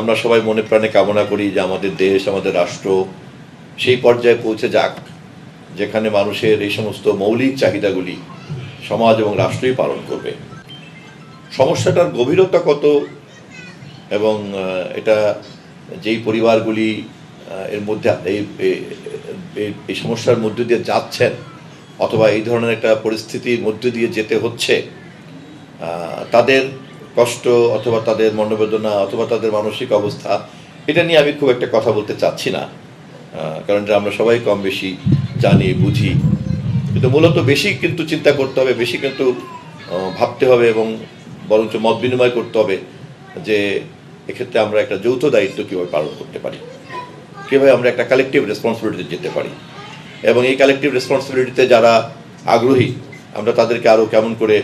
আমরা সবাই মনে প্রাণে কামনা করি যে আমাদের দেশ, আমাদের রাষ্ট্র সেই পর্যায়ে পৌঁছে যাক যেখানে মানুষের এই সমস্ত মৌলিক চাহিদাগুলি সমাজ এবং রাষ্ট্রই পালন করবে। সমস্যাটার গভীরতা কত এবং এটা যেই পরিবারগুলি এর মধ্যে এই সমস্যার মধ্যে দিয়ে যাচ্ছেন অথবা এই ধরনের একটা পরিস্থিতির মধ্যে দিয়ে যেতে হচ্ছে, তাদের কষ্ট অথবা তাদের মনোবেদনা অথবা তাদের মানসিক অবস্থা, এটা নিয়ে আমি খুব একটা কথা বলতে চাচ্ছি না, কারণ আমরা সবাই কম বেশি জানি বুঝি। কিন্তু মূলত বেশি কিন্তু চিন্তা করতে হবে, বেশি কিন্তু ভাবতে হবে এবং বরঞ্চ মত বিনিময় করতে হবে যে এক্ষেত্রে আমরা একটা যৌথ দায়িত্ব কীভাবে পালন করতে পারি, কীভাবে আমরা একটা কালেকটিভ রেসপন্সিবিলিটিতে যেতে পারি এবং এই কালেকটিভ রেসপন্সিবিলিটিতে যারা আগ্রহী আমরা তাদেরকে আরও কেমন করে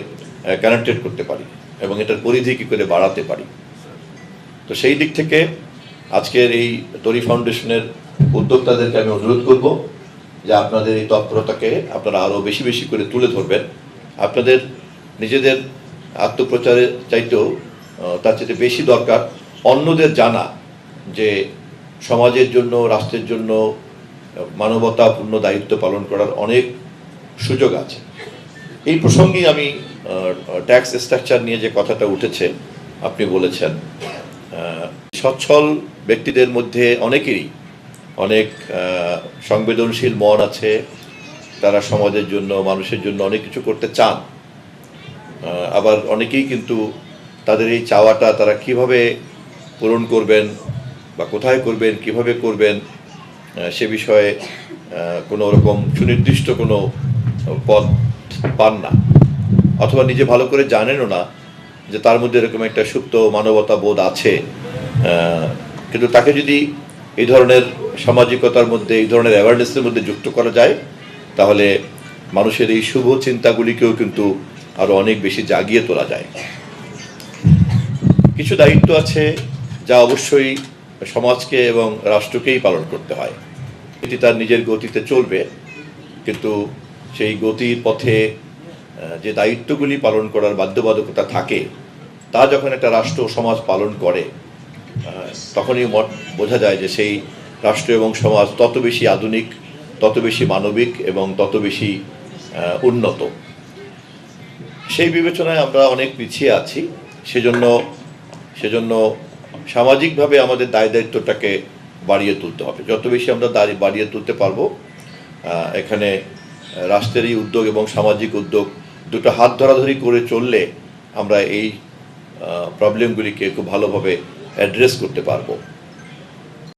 কানেক্টেড করতে পারি এবং এটার পরিধি কী করে বাড়াতে পারি। তো সেই দিক থেকে আজকের এই তরি ফাউন্ডেশনের উদ্যোক্তাদেরকে আমি অনুরোধ করব যে আপনাদের এই তৎপরতাকে আপনারা আরও বেশি বেশি করে তুলে ধরবেন। আপনাদের নিজেদের আত্মপ্রচারের চাইতেও তার চাইতে বেশি দরকার অন্যদের জানা যে সমাজের জন্য, রাষ্ট্রের জন্য মানবতাপূর্ণ দায়িত্ব পালন করার অনেক সুযোগ আছে। এই প্রসঙ্গেই আমি ট্যাক্স স্ট্রাকচার নিয়ে যে কথাটা উঠেছে আপনি বলেছেন, সচ্ছল ব্যক্তিদের মধ্যে অনেকেরই অনেক সংবেদনশীল মন আছে, তারা সমাজের জন্য, মানুষের জন্য অনেক কিছু করতে চান। আবার অনেকেই কিন্তু তাদের এই চাওয়াটা তারা কিভাবে পূরণ করবেন বা কোথায় করবেন, কিভাবে করবেন সে বিষয়ে কোনো রকম সুনির্দিষ্ট কোনো পথ পান না, অথবা নিজে ভালো করে জানেনও না যে তার মধ্যে এরকম একটা সুপ্ত মানবতা বোধ আছে। কিন্তু তাকে যদি এই ধরনের সামাজিকতার মধ্যে, এই ধরনের অ্যাওয়ারনেসের মধ্যে যুক্ত করা যায় তাহলে মানুষের এই শুভ চিন্তাগুলিকেও কিন্তু আরও অনেক বেশি জাগিয়ে তোলা যায়। কিছু দায়িত্ব আছে যা অবশ্যই সমাজকে এবং রাষ্ট্রকেই পালন করতে হয়। এটি তার নিজের গতিতে চলবে, কিন্তু সেই গতির পথে যে দায়িত্বগুলি পালন করার বাধ্যবাধকতা থাকে তা যখন একটা রাষ্ট্র সমাজ পালন করে তখনই বোঝা যায় যে সেই রাষ্ট্র এবং সমাজ তত বেশি আধুনিক, তত বেশি মানবিক এবং তত বেশি উন্নত। সেই বিবেচনায় আমরা অনেক পিছিয়ে আছি। সেজন্য সামাজিকভাবে আমাদের দায় দায়িত্বটাকে বাড়িয়ে তুলতে হবে। যত বেশি আমরা বাড়িয়ে তুলতে পারবো, এখানে রাষ্ট্রেরই উদ্যোগ এবং সামাজিক উদ্যোগ দুটো হাত ধরাধরি করে চললে আমরা এই প্রবলেমগুলিকে খুব ভালোভাবে অ্যাড্রেস করতে পারবো।